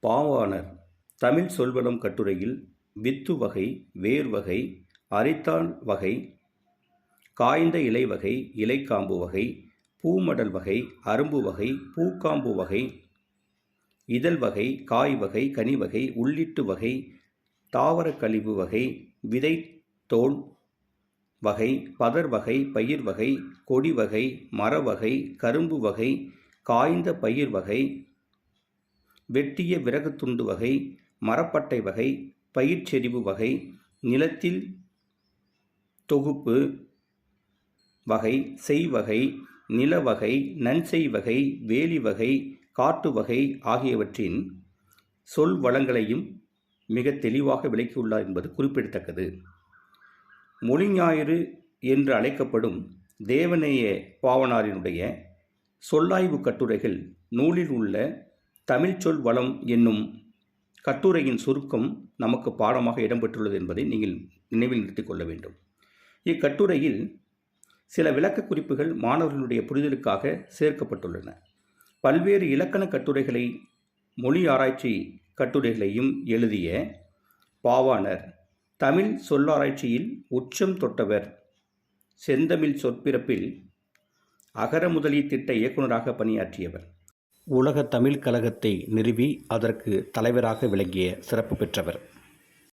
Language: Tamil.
பாவாணர் தமிழ் சொல்வளம் கட்டுரையில் வித்து வகை, வேர் வகை, அரித்தான் வகை, காய்ந்த இலை வகை, இலைக்காம்பு வகை, பூமடல் வகை, அரும்பு வகை, பூக்காம்பு வகை, இதழ் வகை, காய் வகை, கனி வகை, உள்ளிட்டு வகை, தாவர கழிவு வகை, விதை தோல் வகை, பதர் வகை, பயிர் வகை, கொடி வகை, மர வகை, கரும்பு வகை, காய்ந்த பயிர் வகை, வெட்டிய விறகு துண்டு வகை, மரப்பட்டை வகை, பயிர்ச்செறிவு வகை, நிலத்தில் தொகுப்பு வகை, செய்வகை, நில வகை, நன்செய் வகை, வேலி வகை, காட்டு வகை ஆகியவற்றின் சொல் வளங்களையும் மிக தெளிவாக விளக்கியுள்ளார் என்பது குறிப்பிடத்தக்கது. மொழி ஞாயிறு என்று அழைக்கப்படும் தேவநேய பாவனாரினுடைய சொல்லாய்வு கட்டுரைகள் நூலில் உள்ள தமிழ் சொல் வளம் என்னும் கட்டுரையின் சுருக்கம் நமக்கு பாடமாக இடம்பெற்றுள்ளது என்பதை நீங்கள் நினைவில் நிறுத்திக் கொள்ள வேண்டும். இக்கட்டுரையில் சில விளக்க குறிப்புகள் மாணவர்களுடைய புரிதலுக்காக சேர்க்கப்பட்டுள்ளன. பல்வேறு இலக்கண கட்டுரைகளை, மொழி ஆராய்ச்சி கட்டுரைகளையும் எழுதிய பாவாணர் தமிழ் சொல்லாராய்ச்சியில் உச்சம் தொட்டவர். செந்தமிழ் சொற்பிறப்பில் அகர முதலி திட்ட இயக்குநராக பணியாற்றியவர். உலக தமிழ் கழகத்தை நிறுவி அதற்கு தலைவராக விளங்கிய சிறப்பு பெற்றவர்.